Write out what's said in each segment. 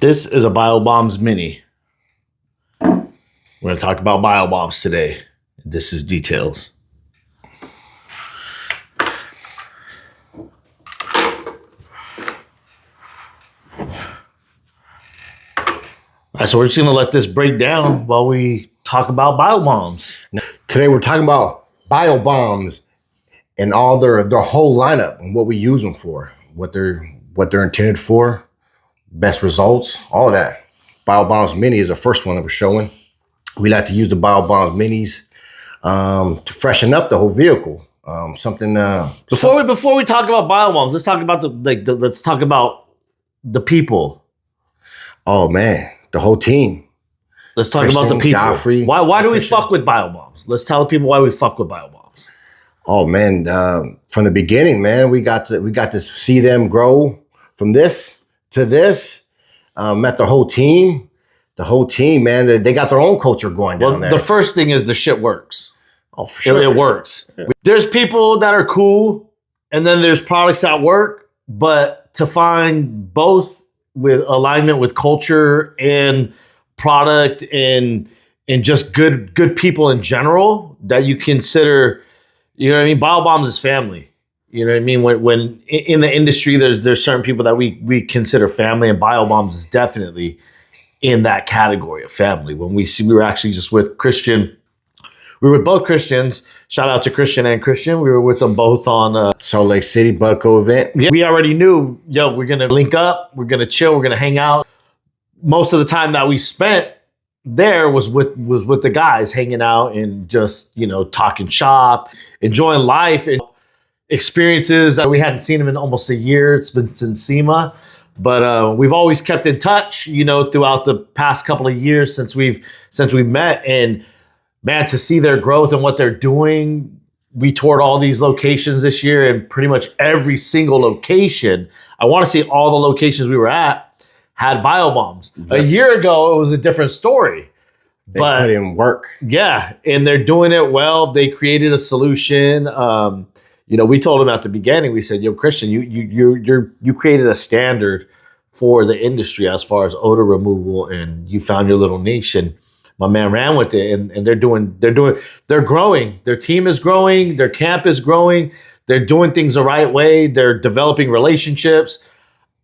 This is a Biobombs mini. We're going to talk about Biobombs today. This is details. All right, so we're just going to let this break down while we talk about Biobombs. Today we're talking about Biobombs and all their whole lineup and what we use them for, what they're intended for, best results, all of that. Biobombs Mini is the first one that we're showing. We like to use the Biobombs Minis to freshen up the whole vehicle. Before we talk about Biobombs, let's talk about let's talk about the people. Oh man, the whole team. Let's talk about the people. Godfrey, why do we fuck with Biobombs? Let's tell the people why we fuck with Biobombs. Oh man, from the beginning, man, we got to see them grow from this to this. Met the whole team. The whole team, man, they got their own culture going down there. The first thing is the shit works. Oh, for sure. It works. Yeah. There's people that are cool, and then there's products that work, but to find both with alignment with culture and product and just good people in general that you consider, you know what I mean? Biobombs is family. You know what I mean? When in the industry, there's certain people that we consider family, and Biobombs is definitely in that category of family. When we were actually just with Christian. We were with both Christians. Shout out to Christian and Christian. We were with them both on Salt Lake City Budco event. Yeah, we already knew, we're going to link up. We're going to chill. We're going to hang out. Most of the time that we spent there was with the guys hanging out and just, talking shop, enjoying life and experiences. We hadn't seen them in almost a year. It's been since SEMA. But we've always kept in touch, throughout the past couple of years since we've met. And man, to see their growth and what they're doing, we toured all these locations this year, and pretty much every single location, I want to say all the locations we were at had Biobombs. Yeah. A year ago, it was a different story. They put in work. Yeah, and they're doing it well. They created a solution. We told them at the beginning, we said, Christian, you created a standard for the industry as far as odor removal, and you found your little niche, and my man ran with it, and they're growing. Their team is growing. Their camp is growing. They're doing things the right way. They're developing relationships.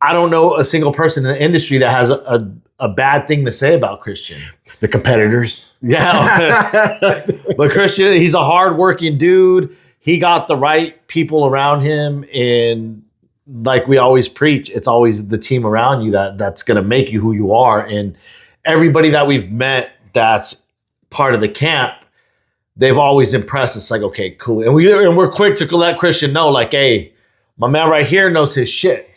I don't know a single person in the industry that has a bad thing to say about Christian. The competitors. Yeah. But Christian, he's a hardworking dude. He got the right people around him, and like we always preach, it's always the team around you that's going to make you who you are. And everybody that we've met that's part of the camp, they've always impressed. It's like, okay, cool. And we're quick to let Christian know, like, hey, my man right here knows his shit.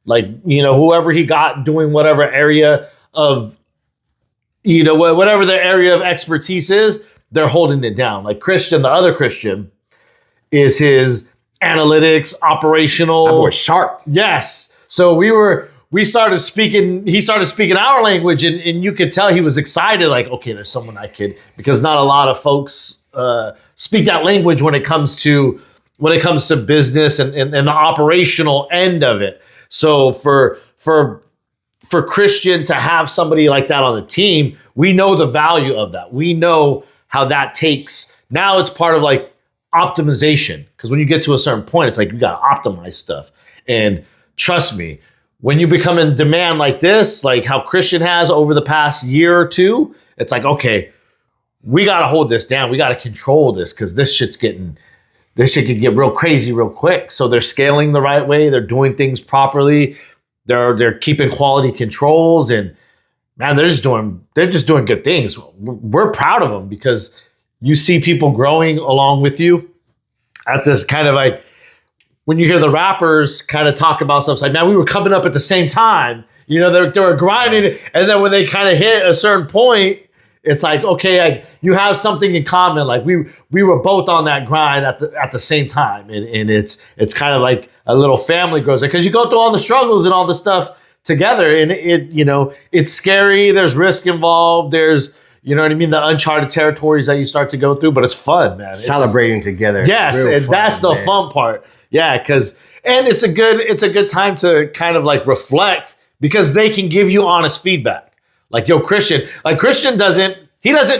Like, whoever he got doing whatever area of, whatever their area of expertise is, they're holding it down. Like Christian, the other Christian, is his analytics, operational. That boy's sharp. Yes. So he started speaking our language, and you could tell he was excited, like, okay, there's someone I could, because not a lot of folks speak that language when it comes to business and the operational end of it. So for Christian to have somebody like that on the team, we know the value of that. We know how that takes. Now it's part of like optimization, because when you get to a certain point, it's like you got to optimize stuff. And trust me, when you become in demand like this, like how Christian has over the past year or two, it's like, okay, we got to hold this down. We got to control this, because this shit could get real crazy real quick. So they're scaling the right way. They're doing things properly. They're keeping quality controls, and man, they're just doing good things. We're proud of them, because you see people growing along with you at this kind of like, when you hear the rappers kind of talk about stuff, it's like, man, we were coming up at the same time. They were grinding, and then when they kind of hit a certain point, it's like, okay, like you have something in common. Like we were both on that grind at the same time, and it's kind of like a little family grows there, because you go through all the struggles and all the stuff together, and it's scary. There's risk involved. There's, you know what I mean, the uncharted territories that you start to go through, but it's fun, man. Celebrating together. Yes, and that's the fun part. Yeah, and it's a good time to kind of like reflect, because they can give you honest feedback. Like, yo, Christian doesn't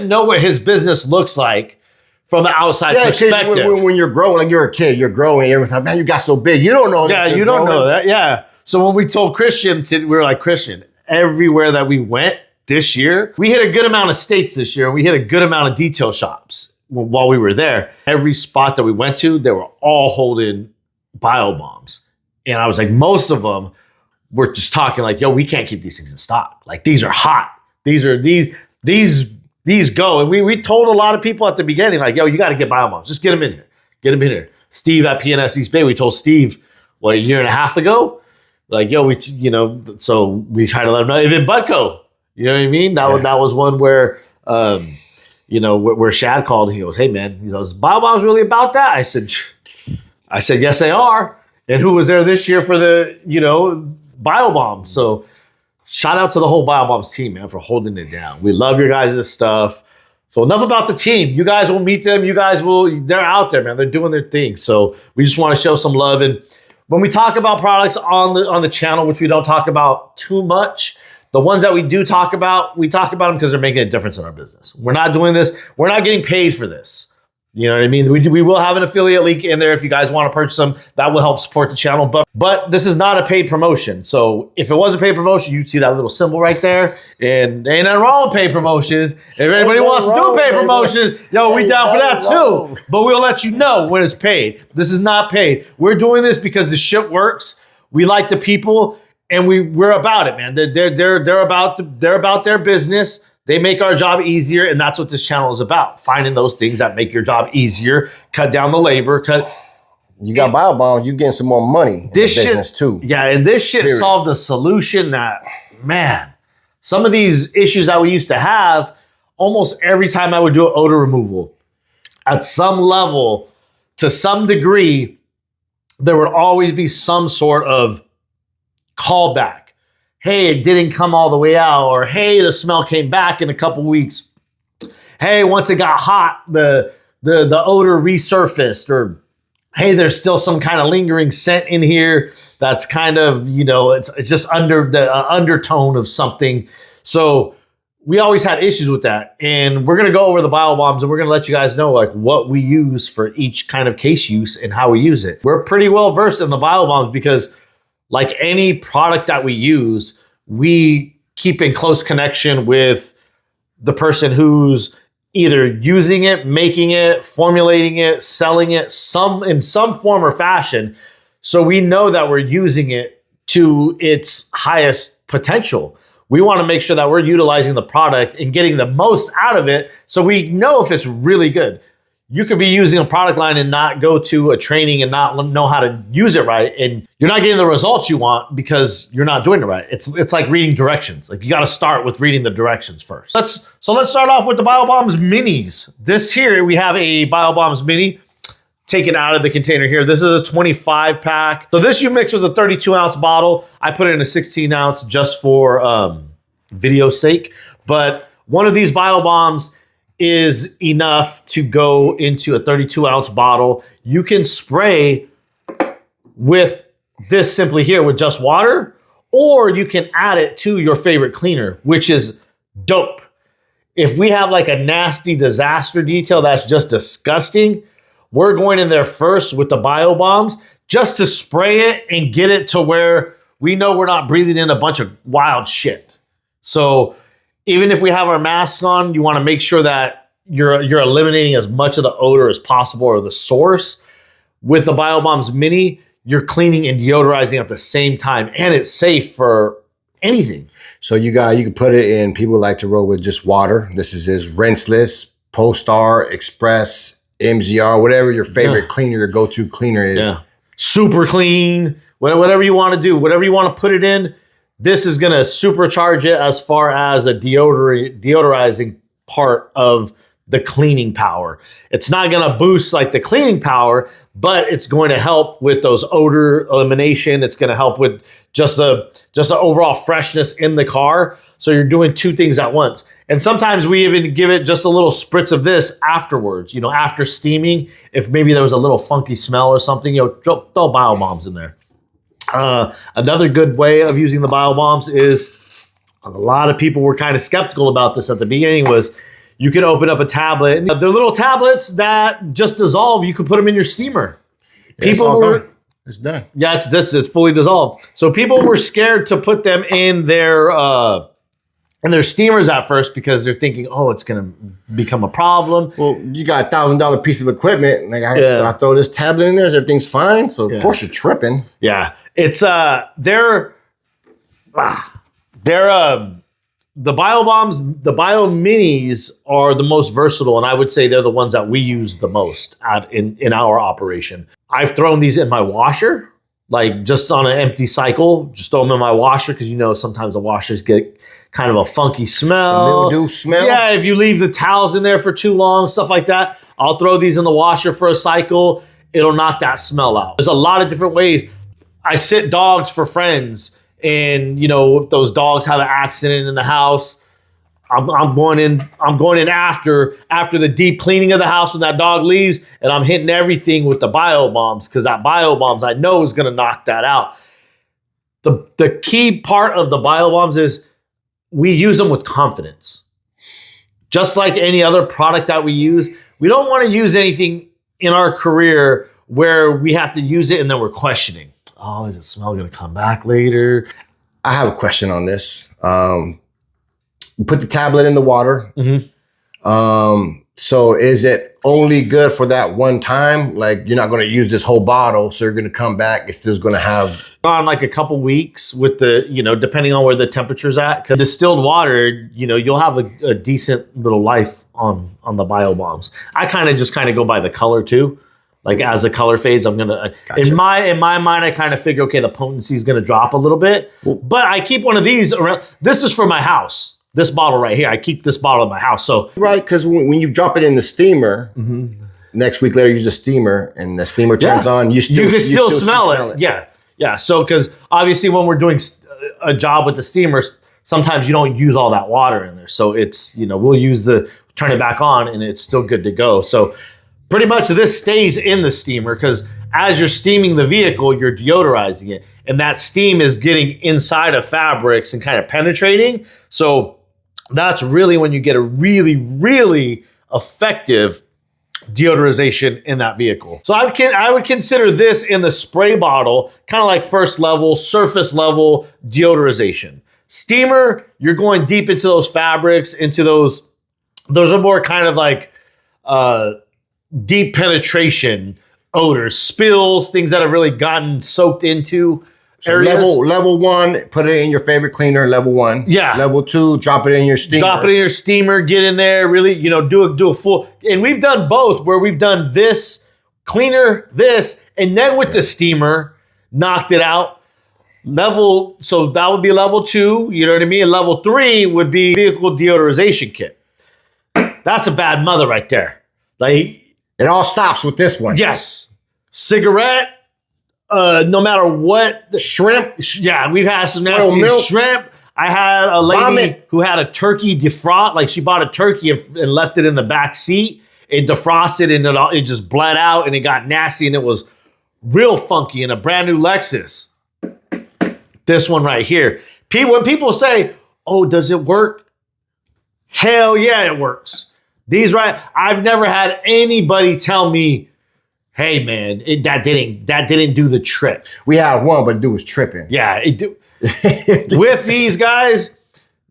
know what his business looks like from an outside perspective. When you're growing, like you're a kid, you're growing, everyone's like, man, you got so big. You don't know that. Yeah, you don't know that. Yeah. So when we told Christian, we were like, Christian, everywhere that we went this year, we hit a good amount of states this year. We hit a good amount of detail shops while we were there. Every spot that we went to, they were all holding Biobombs. And I was like, most of them were just talking like, yo, we can't keep these things in stock. Like, these are hot. These go. And we told a lot of people at the beginning, like, yo, you got to get Biobombs. Just get them in here. Get them in here. Steve at PNS East Bay, we told Steve, a year and a half ago, like, yo, so we tried to let him know. Even Butco, you know what I mean? That was one where, where Shad called. He goes, hey, man, he goes, Biobombs really about that? I said, yes, they are. And who was there this year for the, Biobombs? So shout out to the whole Biobombs team, man, for holding it down. We love your guys' stuff. So enough about the team. You guys will meet them. They're out there, man. They're doing their thing. So we just want to show some love. And when we talk about products on the channel, which we don't talk about too much, the ones that we do talk about, we talk about them because they're making a difference in our business. We're not doing this. We're not getting paid for this. You know what I mean? We will have an affiliate link in there if you guys want to purchase them. That will help support the channel. But this is not a paid promotion. So if it was a paid promotion, you'd see that little symbol right there. And there ain't nothing wrong with paid promotions. If anybody wants to do paid promotions, yo, we down for that too. But we'll let you know when it's paid. This is not paid. We're doing this because the shit works. We like the people, and we're about it, man. They're about their business. They make our job easier, and that's what this channel is about. Finding those things that make your job easier, cut down the labor, You got Biobombs, you getting some more money in the business too. Yeah, and this shit solved a solution that, man, some of these issues that we used to have, almost every time I would do an odor removal, at some level, to some degree, there would always be some sort of callback. Hey, it didn't come all the way out, or hey, the smell came back in a couple weeks. Hey, once it got hot, the odor resurfaced, or hey, there's still some kind of lingering scent in here that's kind of, it's just under the undertone of something. So we always had issues with that. And we're going to go over the Biobombs, and we're going to let you guys know like what we use for each kind of case use and how we use it. We're pretty well versed in the Biobombs because like any product that we use, we keep in close connection with the person who's either using it, making it, formulating it, selling it, in some form or fashion. So we know that we're using it to its highest potential. We want to make sure that we're utilizing the product and getting the most out of it so we know if it's really good. You could be using a product line and not go to a training and not know how to use it right. And you're not getting the results you want because you're not doing it right. It's like reading directions. Like, you got to start with reading the directions first. Let's start off with the Biobombs minis. This here, we have a Biobombs mini taken out of the container here. This is a 25 pack. So this you mix with a 32 ounce bottle. I put it in a 16 ounce just for video sake. But one of these Biobombs is enough to go into a 32 ounce bottle. You can spray with this simply here with just water, or you can add it to your favorite cleaner, which is dope. If we have like a nasty disaster detail that's just disgusting, we're going in there first with the Biobombs just to spray it and get it to where we know we're not breathing in a bunch of wild shit. So even if we have our masks on, you want to make sure that you're eliminating as much of the odor as possible, or the source. With the Biobombs mini, you're cleaning and deodorizing at the same time, and it's safe for anything. So you can put it in. People like to roll with just water. This is his rinseless, Post-R, Express, MZR, whatever your favorite cleaner, your go-to cleaner is. Yeah. Super clean, whatever you want to do, whatever you want to put it in. This is going to supercharge it as far as the deodorizing part of the cleaning power. It's not going to boost like the cleaning power, but it's going to help with those odor elimination. It's going to help with just the overall freshness in the car. So you're doing two things at once. And sometimes we even give it just a little spritz of this afterwards, after steaming. If maybe there was a little funky smell or something, throw Biobombs in there. Another good way of using the Biobombs is, a lot of people were kind of skeptical about this at the beginning, was you could open up a tablet. And they're little tablets that just dissolve. You could put them in your steamer. People were... It's done. Yeah, it's fully dissolved. So people were scared to put them in their steamers at first because they're thinking, oh, it's going to become a problem. Well, you got $1,000 piece of equipment. Like I throw this tablet in there, everything's fine. So of course you're tripping. Yeah, it's the Biobombs, the Bio Minis are the most versatile, and I would say they're the ones that we use the most in our operation. I've thrown these in my washer, like just on an empty cycle. Just throw them in my washer because sometimes the washers get kind of a funky smell. The mildew smell? Yeah, if you leave the towels in there for too long, stuff like that. I'll throw these in the washer for a cycle. It'll knock that smell out. There's a lot of different ways. I sit dogs for friends, and if those dogs have an accident in the house, I'm going in after the deep cleaning of the house when that dog leaves, and I'm hitting everything with the Biobombs because that Biobombs I know is going to knock that out. The key part of the Biobombs is we use them with confidence. Just like any other product that we use, we don't want to use anything in our career where we have to use it and then we're questioning. Oh, is the smell going to come back later? I have a question on this. Put the tablet in the water. Mm-hmm. So is it only good for that one time? Like you're not going to use this whole bottle, so you're going to come back. It's still going to have on like a couple weeks with the, depending on where the temperature's at. Cause distilled water, you'll have a decent little life on the Biobombs. I kind of go by the color too. Like as the color fades, I'm gonna in my mind, I kind of figure, okay, the potency is gonna drop a little bit. But I keep one of these around. This is for my house. This bottle right here, I keep this bottle in my house. So right, because when you drop it in the steamer, next week later, use a steamer, and the steamer turns on. You can still smell it. Yeah. So because obviously when we're doing a job with the steamers, sometimes you don't use all that water in there. So it's we'll use turn it back on, and it's still good to go. So pretty much this stays in the steamer because as you're steaming the vehicle, you're deodorizing it, and that steam is getting inside of fabrics and kind of penetrating. So that's really when you get a really, really effective deodorization in that vehicle. So I would consider this in the spray bottle, kind of like first level, surface level deodorization. Steamer, you're going deep into those fabrics, into those are more kind of like deep penetration odors, spills, things that have really gotten soaked into areas. Level 1, put it in your favorite cleaner, level 1. Yeah. Level 2, drop it in your steamer. Drop it in your steamer, get in there, really, do a full, and we've done both where we've done this, cleaner, this, and then with the steamer, knocked it out. So that would be level 2, you know what I mean? And level 3 would be vehicle deodorization kit. That's a bad mother right there. Like, it all stops with this one. Yes. Cigarette, no matter what. Shrimp. Yeah, we've had some nasty shrimp. I had a lady who had a turkey defrost. Like she bought a turkey and left it in the back seat. It defrosted and it just bled out and it got nasty and it was real funky in a brand new Lexus. This one right here. When people say, oh, does it work? Hell yeah, it works. I've never had anybody tell me, hey man, that didn't do the trick. We had one, but the dude was tripping. Yeah, with these guys,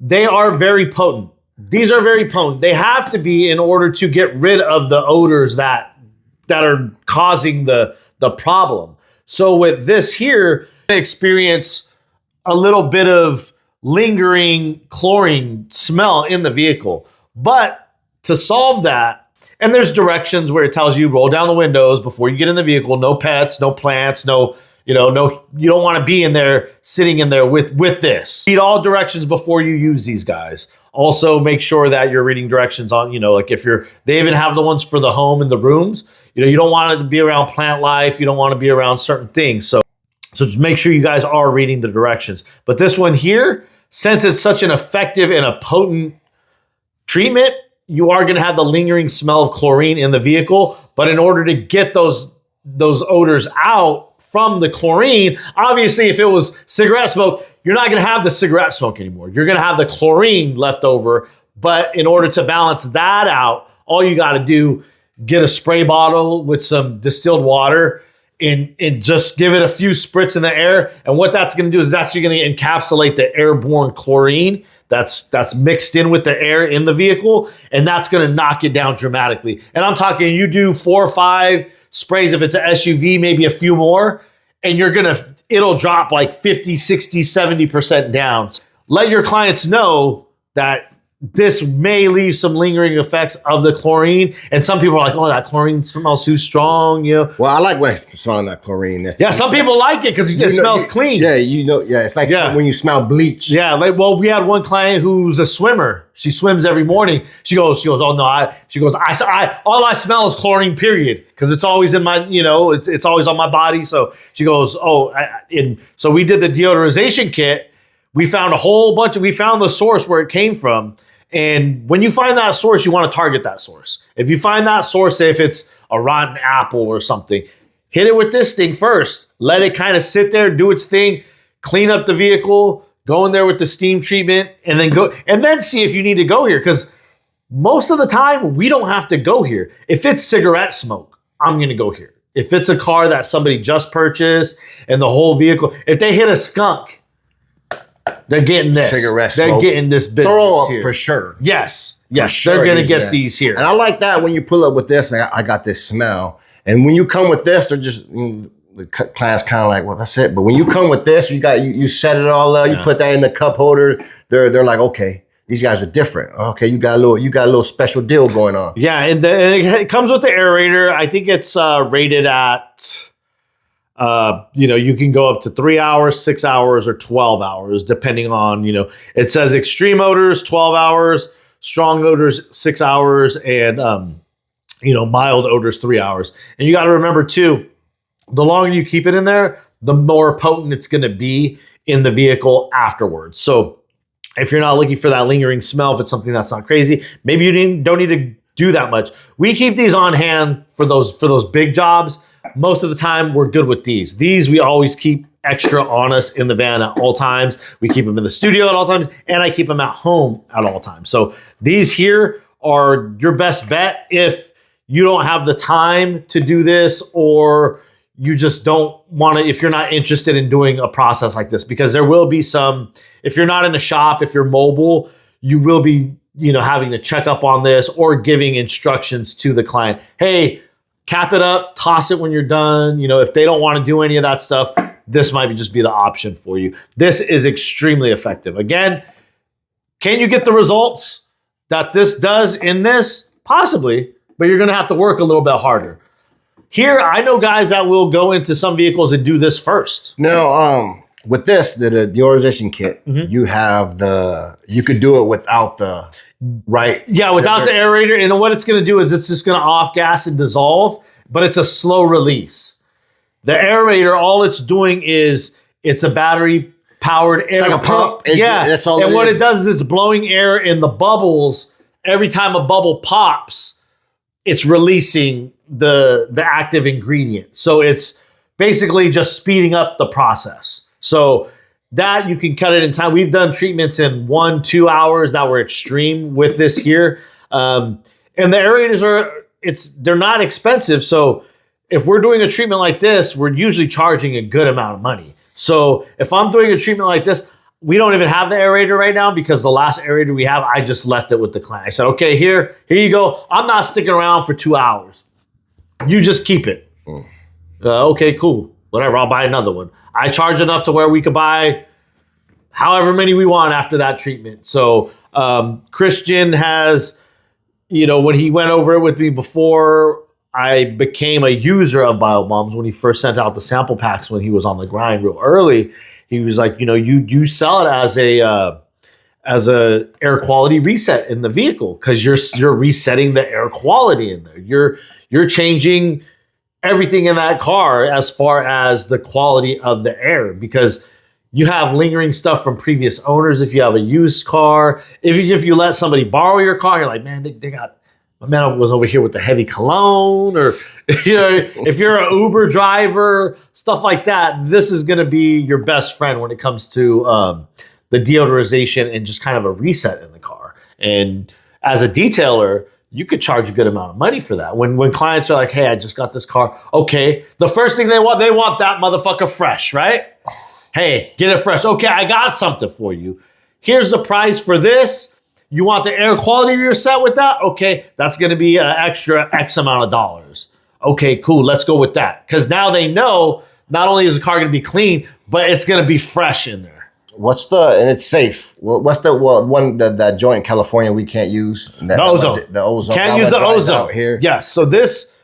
they are very potent. These are very potent. They have to be in order to get rid of the odors that are causing the problem. So with this here, I experience a little bit of lingering chlorine smell in the vehicle. But to solve that, and there's directions where it tells you roll down the windows before you get in the vehicle, no pets, no plants, no, you don't want to be in there, sitting in there with this. Read all directions before you use these guys. Also make sure that you're reading directions on, like they even have the ones for the home and the rooms. You don't want it to be around plant life. You don't want to be around certain things. So just make sure you guys are reading the directions. But this one here, since it's such an effective and a potent treatment, you are going to have the lingering smell of chlorine in the vehicle. But in order to get those odors out, from the chlorine. Obviously, if it was cigarette smoke, you're not going to have the cigarette smoke anymore. You're going to have the chlorine left over. But in order to balance that out, all you got to do, get a spray bottle with some distilled water and just give it a few spritz in the air. And what that's going to do is it's actually going to encapsulate the airborne chlorine that's mixed in with the air in the vehicle. And that's going to knock it down dramatically. And I'm talking, you do 4 or 5 sprays. If it's an SUV, maybe a few more, and it'll drop like 50, 60, 70% down. Let your clients know that this may leave some lingering effects of the chlorine. And some people are like, oh, that chlorine smells too strong, Well, I like when I smell that chlorine. Some people like it because it smells clean. Yeah, it's like when you smell bleach. Yeah, we had one client who's a swimmer. She swims every morning. She goes, oh no, all I smell is chlorine, period. Because it's always in my, it's always on my body. So she goes, so we did the deodorization kit. We found we found the source where it came from. And when you find that source, you want to target that source. If you find that source, say if it's a rotten apple or something, hit it with this thing first. Let it kind of sit there, do its thing, clean up the vehicle, go in there with the steam treatment, and then see if you need to go here. Because most of the time, we don't have to go here. If it's cigarette smoke, I'm going to go here. If it's a car that somebody just purchased and the whole vehicle, if they hit a skunk, they're getting this. Cigarette smoke. They're getting this business throw up here. For sure. Yes. Sure, they're going to get these here. And I like that when you pull up with this, I got this smell. And when you come with this, they're just, the client's kind of like, well, that's it. But when you come with this, you set it all up, you put that in the cup holder. They're like, okay, these guys are different. Okay, you got a little special deal going on. Yeah, and it comes with the aerator. I think it's rated at... you can go up to 3 hours, 6 hours, or 12 hours, depending on, it says extreme odors, 12 hours, strong odors, 6 hours, and, mild odors, 3 hours. And you got to remember too, the longer you keep it in there, the more potent it's going to be in the vehicle afterwards. So if you're not looking for that lingering smell, if it's something that's not crazy, maybe you don't need to do that much. We keep these on hand for those big jobs. Most of the time, we're good with these. These we always keep extra on us in the van at all times. We keep them in the studio at all times, and I keep them at home at all times. So these here are your best bet if you don't have the time to do this, or you just don't want to, if you're not interested in doing a process like this, because there will be some, if you're not in a shop, if you're mobile, you will be, having to check up on this or giving instructions to the client. Hey, cap it up, toss it when you're done. If they don't want to do any of that stuff, this might just be the option for you. This is extremely effective. Again, can you get the results that this does in this? Possibly, but you're going to have to work a little bit harder. Here, I know guys that will go into some vehicles and do this first. No, with this, the deodorization kit, you could do it without the right. Yeah, without the aerator. And what it's going to do is it's just going to off gas and dissolve, but it's a slow release. The aerator, all it's doing is it's a battery powered air. It's like a pump. That's all. And what it does is it's blowing air in the bubbles. Every time a bubble pops, it's releasing the active ingredient. So it's basically just speeding up the process. So that you can cut it in time. We've done treatments in 1-2 hours that were extreme with this here. And the aerators they're not expensive. So if we're doing a treatment like this, we're usually charging a good amount of money. So if I'm doing a treatment like this, we don't even have the aerator right now because the last aerator we have, I just left it with the client. I said, okay, here you go. I'm not sticking around for 2 hours. You just keep it. Okay, cool. Whatever, I'll buy another one. I charge enough to where we could buy however many we want after that treatment. So Christian has, when he went over it with me before I became a user of Biobombs, when he first sent out the sample packs when he was on the grind real early, he was like, you sell it as a air quality reset in the vehicle because you're resetting the air quality in there. You're changing everything in that car as far as the quality of the air, because you have lingering stuff from previous owners. If you have a used car, if you let somebody borrow your car, you're like, man, my man was over here with the heavy cologne, or if you're an Uber driver, stuff like that, this is going to be your best friend when it comes to the deodorization and just kind of a reset in the car. And as a detailer, you could charge a good amount of money for that. When clients are like, hey, I just got this car. Okay, the first thing they want that motherfucker fresh, right? Hey, get it fresh. Okay, I got something for you. Here's the price for this. You want the air quality reset with that? Okay, that's going to be an extra X amount of dollars. Okay, cool. Let's go with that. Because now they know not only is the car going to be clean, but it's going to be fresh in there. And it's safe. What's the one that joint in California we can't use? The ozone. The ozone. Can't use the ozone out here. Yes. So this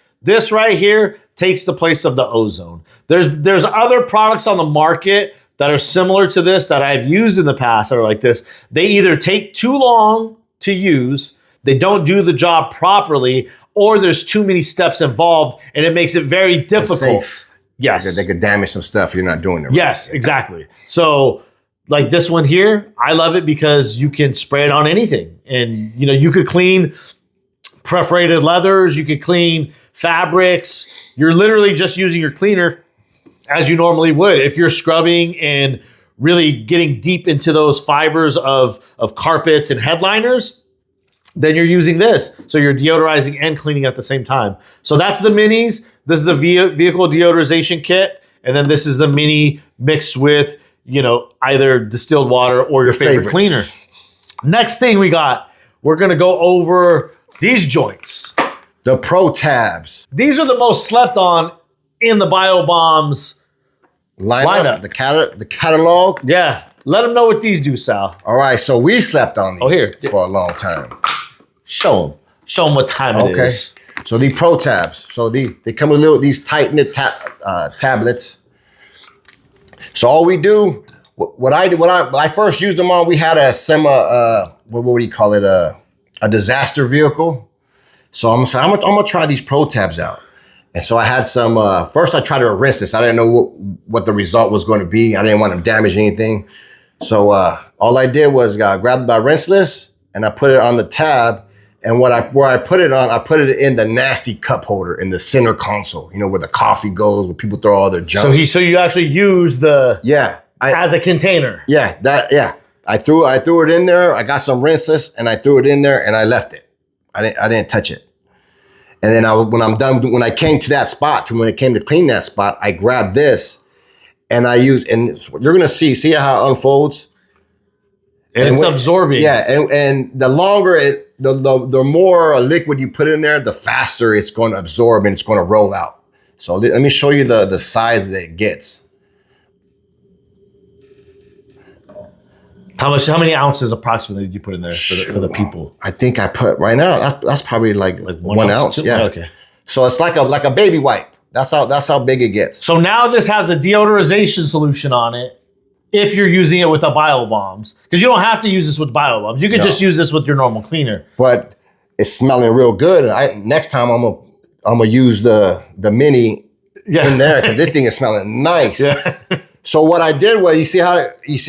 right here takes the place of the ozone. There's other products on the market that are similar to this that I've used in the past that are like this. They either take too long to use, they don't do the job properly, or there's too many steps involved and it makes it very difficult. Yes. They could damage some stuff if you're not doing it right. Yes, exactly. So like this one here, I love it because you can spray it on anything. And you could clean perforated leathers, you could clean fabrics. You're literally just using your cleaner as you normally would. If you're scrubbing and really getting deep into those fibers of carpets and headliners, then you're using this. So you're deodorizing and cleaning at the same time. So that's the minis. This is the vehicle deodorization kit. And then this is the mini mixed with, either distilled water or your favorite cleaner. Next thing we're going to go over these joints. The Pro Tabs. These are the most slept on in the Biobombs lineup. The catalog. Yeah. Let them know what these do, Sal. All right. So we slept on these for a long time. Show them what time it is. So the Pro Tabs. So they come with these tight knit tablets. So all we do, when I first used them on, we had a what do you call it? A disaster vehicle. So I'm gonna try these Pro Tabs out. And so I had some, first I tried to rinse this. I didn't know what the result was going to be. I didn't want to damage anything. So all I did was grab my rinseless and I put it on the tab. And where I put it on, I put it in the nasty cup holder in the center console, where the coffee goes, where people throw all their junk. So you actually use as a container. Yeah, I threw it in there. I got some rinseless and I threw it in there and I left it. I didn't touch it. And then when I came to that spot, when it came to clean that spot, I grabbed this and I used, and you're going to see how it unfolds. And it's absorbing. Yeah. And the longer the more liquid you put in there, the faster it's going to absorb and it's going to roll out. So let me show you the size that it gets. How many ounces approximately did you put in there for the people? I think I put right now. That's probably like 1 ounce. Yeah. Okay. So it's like a baby wipe. That's how big it gets. So now this has a deodorization solution on it. If you're using it with the Biobombs, because you don't have to use this with Biobombs, you could just use this with your normal cleaner. But it's smelling real good. Next time I'm gonna use the mini in there because this thing is smelling nice. Yeah. So what I did was, you see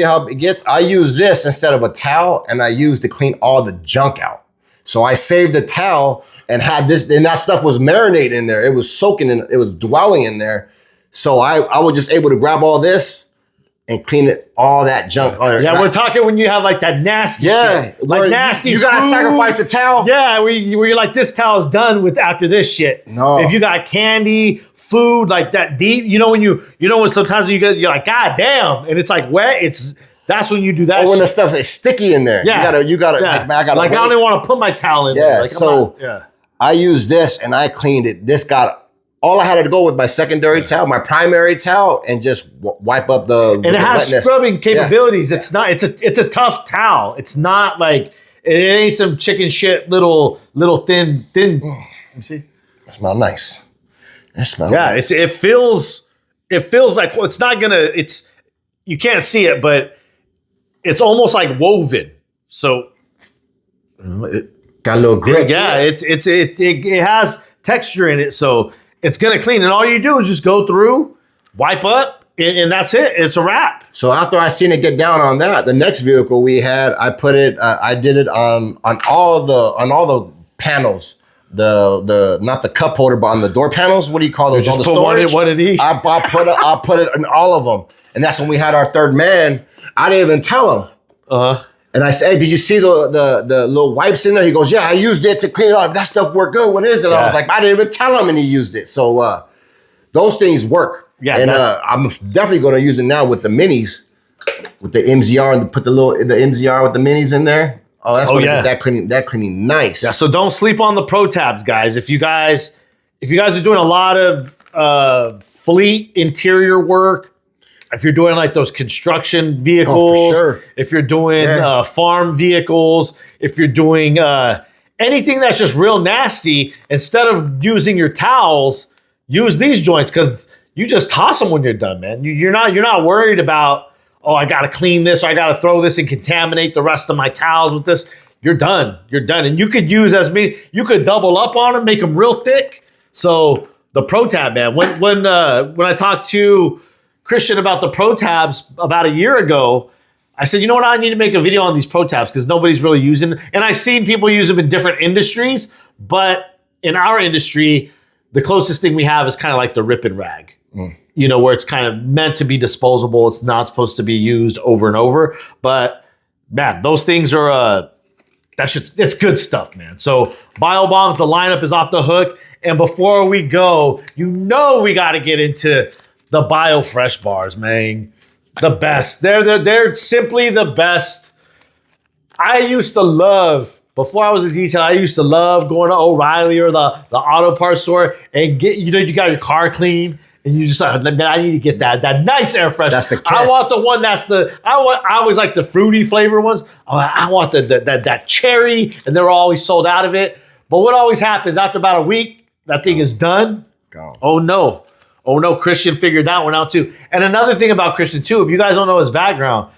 how it gets? I use this instead of a towel, and I used to clean all the junk out. So I saved the towel and had this, and that stuff was marinating in there. It was soaking in, it was dwelling in there. So I was just able to grab all this and clean it, all that junk. Yeah, we're talking when you have like that nasty shit. Like nasty you gotta sacrifice the towel. Yeah, where you're like, this towel's done with after this shit. No. If you got candy, food, like that deep, when sometimes you're like, God damn, and it's like wet, that's when you do that. Or when the stuff is sticky in there. Yeah. You gotta I don't even want to put my towel in there. Like, I used this and I cleaned it. All I had to go with my secondary towel, my primary towel, and just wipe up and it has wetness. Scrubbing capabilities. Yeah. It's a tough towel. It's not like, it ain't some chicken shit little thin. Let me see. It smells nice. It smells nice. It feels like, it's not gonna, you can't see it, but it's almost like woven. So it got a little grip. Yeah, it has texture in it, so it's gonna clean. And all you do is just go through, wipe up, and that's it. It's a wrap. So after I seen it get down on that, the next vehicle we had, I did it on all the panels the not the cup holder, but on the door panels. What do you call those? Just on the put storage. one in each. I put it in all of them, and that's when we had our third man. I didn't even tell him. And I said, "Hey, did you see the little wipes in there?" He goes, "Yeah, I used it to clean it off. That stuff worked good. What is it?" I was like, "I didn't even tell him," and he used it. So those things work. Yeah, and I'm definitely going to use it now with the minis, with the MZR, and put the MZR with the minis in there. Oh, that's going to get that cleaning nice. Yeah, so don't sleep on the Pro Tabs, guys. If you guys are doing a lot of fleet interior work, if you're doing like those construction vehicles, if you're doing farm vehicles, if you're doing anything that's just real nasty, instead of using your towels, use these joints, because you just toss them when you're done, man. You're not worried about, oh, I got to clean this, or I got to throw this and contaminate the rest of my towels with this. You're done. You're done. And you could use you could double up on them, make them real thick. So the Pro Tab, man, when I talked to Christian about the Pro Tabs about a year ago, I said, you know what, I need to make a video on these Pro Tabs because nobody's really using them. And I've seen people use them in different industries, but in our industry, the closest thing we have is kind of like the rip and rag. You know, where it's kind of meant to be disposable. It's not supposed to be used over and over. But man, those things are it's good stuff, man. So Biobombs, the lineup is off the hook. And before we go, you know we got to get into the Biofresh bars, man. The best. They're simply the best. I used to love, before I was a detail, I used to love going to O'Reilly or the auto parts store and you got your car clean. And you just like, man, I need to get that nice air freshener. That's the kiss. I want the one I always like the fruity flavor ones. I want that cherry, and they're always sold out of it. But what always happens after about a week, that thing is done. Gone. Oh no, Christian figured that one out too. And another thing about Christian too, if you guys don't know his background,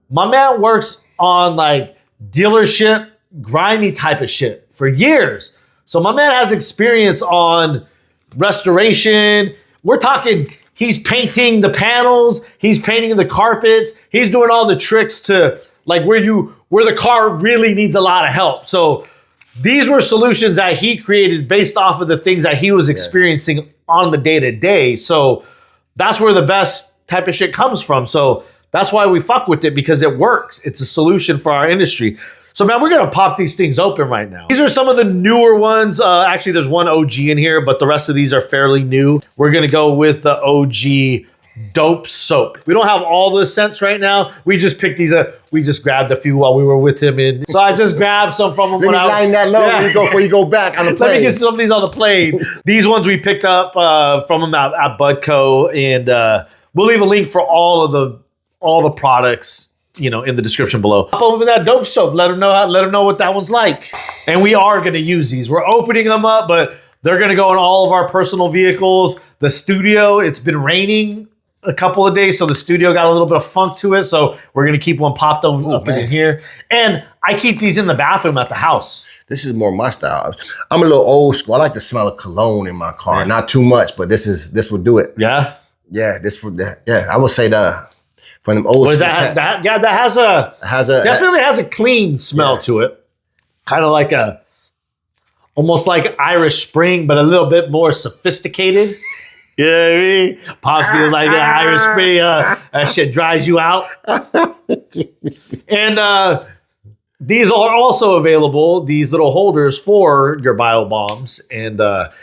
my man works on like dealership, grimy type of shit for years. So my man has experience on restoration. We're talking, he's painting the panels, he's painting the carpets, he's doing all the tricks to like where the car really needs a lot of help. So these were solutions that he created based off of the things that he was experiencing on the day-to-day. So that's where the best type of shit comes from. So that's why we fuck with it, because it works. It's a solution for our industry. So, man, we're going to pop these things open right now. These are some of the newer ones. Actually, there's one OG in here, but the rest of these are fairly new. We're going to go with the OG Dope Soap. We don't have all the scents right now. We just picked these up. We just grabbed a few while we were with him. So I just grabbed some from him. Let me line that low before you go back on the plane. Let me get some of these on the plane. These ones we picked up from him at Budco, and we'll leave a link for all the products, in the description below. Pop open that Dope Soap. Let them know what that one's like. And we are going to use these. We're opening them up, but they're going to go in all of our personal vehicles. The studio, it's been raining a couple of days, so the studio got a little bit of funk to it. So we're going to keep one popped up in here. And I keep these in the bathroom at the house. This is more my style. I'm a little old school. I like to smell a cologne in my car. Yeah. Not too much, but this will do it. Yeah? Yeah, I would say from them old. What is that? That definitely has a clean smell to it. Kind of like almost like Irish Spring, but a little bit more sophisticated. You know what I mean? Pop feels like an Irish Spring. That shit dries you out. And these are also available, these little holders for your Biobombs. And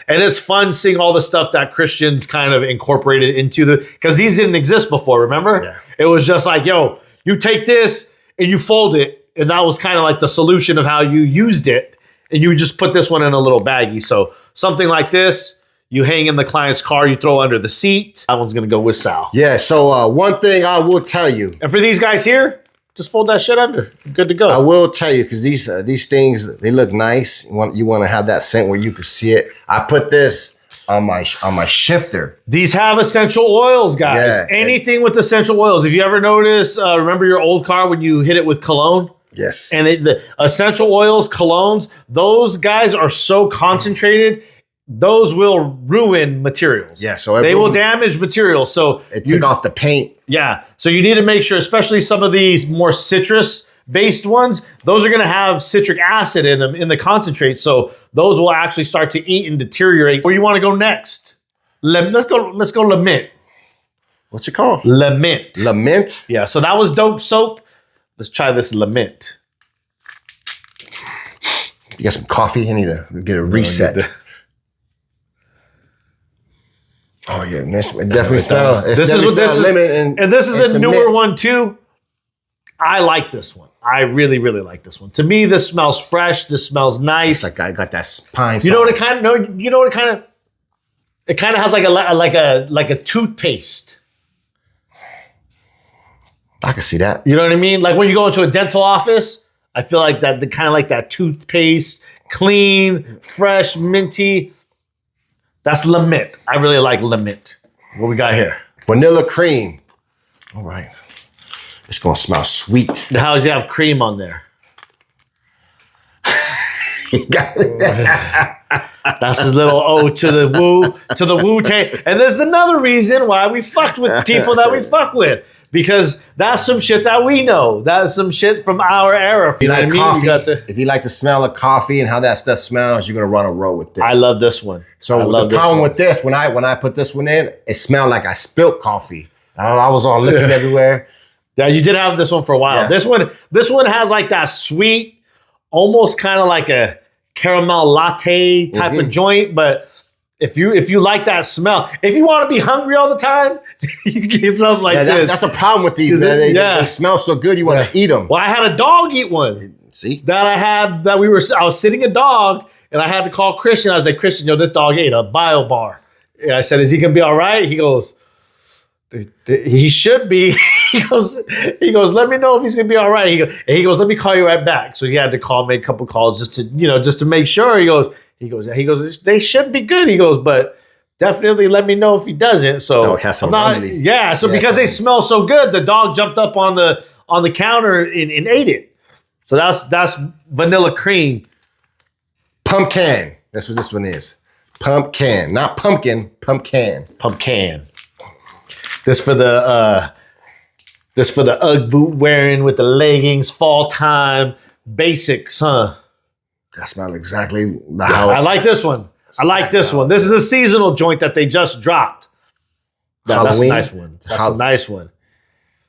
it's fun seeing all the stuff that Christian's kind of incorporated into because these didn't exist before, remember? Yeah. It was just like, yo, you take this and you fold it. And that was kind of like the solution of how you used it. And you just put this one in a little baggie. So something like this, you hang in the client's car, you throw under the seat. That one's going to go with Sal. Yeah, so one thing I will tell you. And for these guys here, just fold that shit under. You're good to go. I will tell you, because these things, they look nice. You want to have that scent where you can see it. I put this on my shifter. These have essential oils, guys. Yeah, anything with essential oils. If you ever notice, remember your old car when you hit it with cologne? Yes. And the essential oils, colognes, those guys are so concentrated, those will ruin materials. Yeah, so they will damage materials. So it took off the paint. Yeah, so you need to make sure, especially some of these more citrus based ones, those are going to have citric acid in them in the concentrate. So those will actually start to eat and deteriorate. Where you want to go next? Let's go lament. What's it called? Lament. Lament? Yeah, so that was dope soap. Let's try this lament. You got some coffee? I need to get a reset. Oh yeah, it definitely smells. This is what this is, and this is a newer one too. I like this one. I really, really like this one. To me, this smells fresh. This smells nice. It's like I got that pine. You know what it kind of? No, you know what it kind of? It kind of has like a toothpaste. I can see that. You know what I mean? Like when you go into a dental office, I feel like that. The kind of like that toothpaste, clean, fresh, minty. That's lament. I really like lament. What we got here? Vanilla cream. All right. It's going to smell sweet. How does it have cream on there? You got it. That's his little ode to the Wu-Tang. And there's another reason why we fucked with people that we fuck with. Because that's some shit that we know. That's some shit from our era. If you like coffee, if you like the smell of coffee and how that stuff smells, you're gonna run a roll with this. I love this one. So the problem with this, when I put this one in, it smelled like I spilled coffee. I was all looking everywhere. Yeah, you did have this one for a while. Yeah. This one has like that sweet, almost kind of like a caramel latte type of joint, but if you like that smell, if you want to be hungry all the time, you get something like this. That's a problem with these. They smell so good, you want to eat them. Well, I had a dog eat one. See? I was sitting a dog, and I had to call Christian. I was like, Christian, this dog ate a Biobar. And I said, is he going to be all right? He goes, he should be. He goes, let me know if he's going to be all right. He goes, let me call you right back. So he had to make a couple calls just to make sure. He goes, they should be good. He goes, but definitely let me know if he doesn't. So dog has some because they smell so good, the dog jumped up on the counter and ate it. So that's vanilla cream. Pumpkin. That's what this one is. Pumpkin, not pumpkin. Pumpkin. Pumpkin. This for the UGG boot wearing with the leggings, fall time basics, huh? That smells exactly how I like this one. I like this one. This is a seasonal joint that they just dropped. That's a nice one. That's a nice one.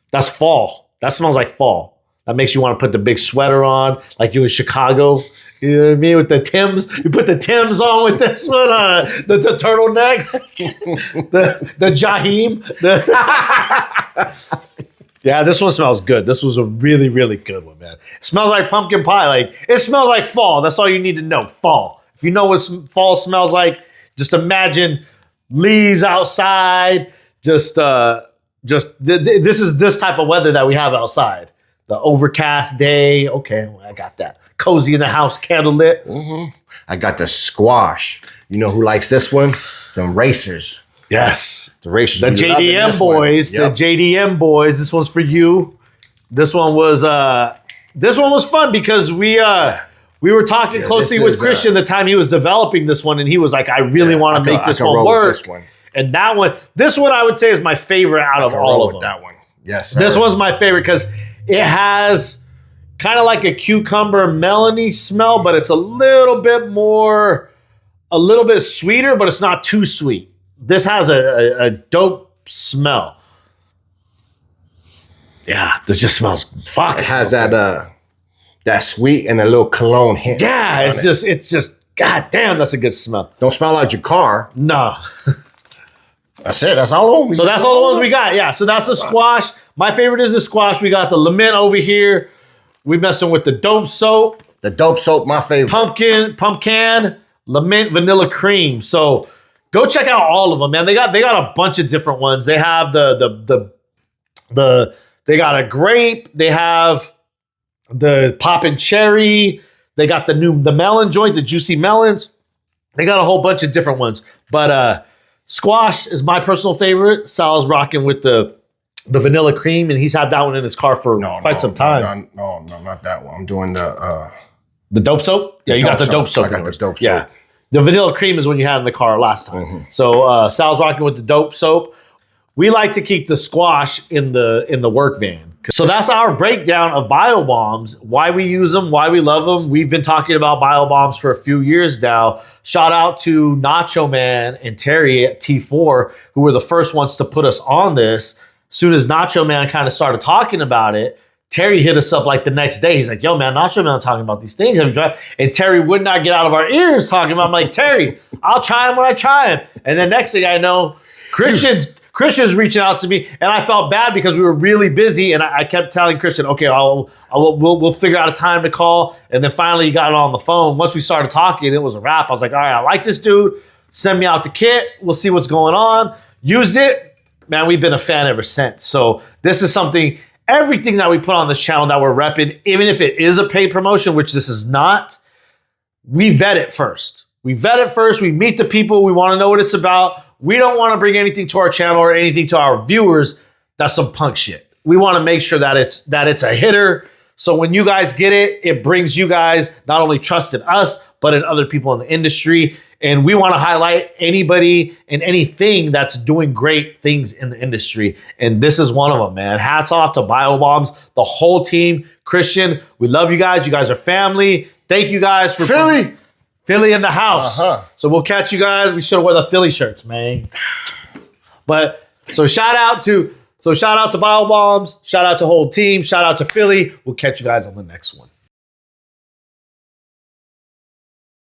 That's fall. That smells like fall. That makes you want to put the big sweater on, like you in Chicago. You know what I mean? With the Timbs. You put the Timbs on with this one, the turtleneck, the Jaheim. Yeah, this one smells good. This was a really, really good one, man. It smells like pumpkin pie. Like, it smells like fall. That's all you need to know. Fall. If you know what fall smells like, just imagine leaves outside. This is this type of weather that we have outside. The overcast day. Okay, well, I got that. Cozy in the house, candle lit. I got the squash. You know who likes this one? Them racers. Yes. The racers. The JDM boys. Yep. The JDM boys. This one's for you. This one was fun because we were talking closely with Christian the time he was developing this one, and he was like, I really want to make this one work. This one. And this one I would say is my favorite out of all of them. That one. Yes. Sir. This one's my favorite because it has kind of like a cucumber melony smell, but it's a little bit sweeter, but it's not too sweet. This has a dope smell. Yeah, this just smells fuck. It has that sweet and a little cologne hint. Yeah, it's just god damn, that's a good smell. Don't smell like your car. No. That's it. That's all of them. So that's all the ones we got. Yeah, so that's the squash. My favorite is the squash. We got the lament over here. We messing with the dope soap. The dope soap, my favorite. Pumpkin, lament, vanilla cream. So go check out all of them, man. They got a bunch of different ones. They have they got a grape. They have the poppin' cherry. They got the melon joint, the juicy melons. They got a whole bunch of different ones. But squash is my personal favorite. Sal's rocking with the vanilla cream, and he's had that one in his car for quite some time. No, not that one. I'm doing the dope soap. Yeah, you got the dope soap. I got the dope soap. Yeah, the vanilla cream is when you had in the car last time. So Sal's rocking with the dope soap. We like to keep the squash in the work van. So that's our breakdown of Biobombs, why we use them, why we love them. We've been talking about Biobombs for a few years now. Shout out to Nacho Man and Terry at T4, who were the first ones to put us on this. As soon as Nacho Man kind of started talking about it, Terry hit us up like the next day. He's like, yo, man, Nacho Man talking about these things. Have you tried? And Terry would not get out of our ears talking about. I'm like, Terry, I'll try them when I try them. And then next thing I know, Christian's reaching out to me, and I felt bad because we were really busy, and I kept telling Christian, okay, we'll figure out a time to call. And then finally he got on the phone. Once we started talking, it was a wrap. I was like, all right, I like this dude. Send me out the kit. We'll see what's going on. Use it. Man, we've been a fan ever since. So this is something, everything that we put on this channel that we're repping, even if it is a paid promotion, which this is not, we vet it first. We vet it first. We meet the people. We want to know what it's about. We don't want to bring anything to our channel or anything to our viewers that's some punk shit. We want to make sure that it's a hitter. So when you guys get it, it brings you guys not only trust in us, but in other people in the industry. And we want to highlight anybody and anything that's doing great things in the industry. And this is one of them, man. Hats off to Biobombs, the whole team. Christian, we love you guys. You guys are family. Thank you guys for Philly in the house. So we'll catch you guys. We should have worn the Philly shirts, man. But so shout out to Biobombs. Shout out to whole team. Shout out to Philly. We'll catch you guys on the next one.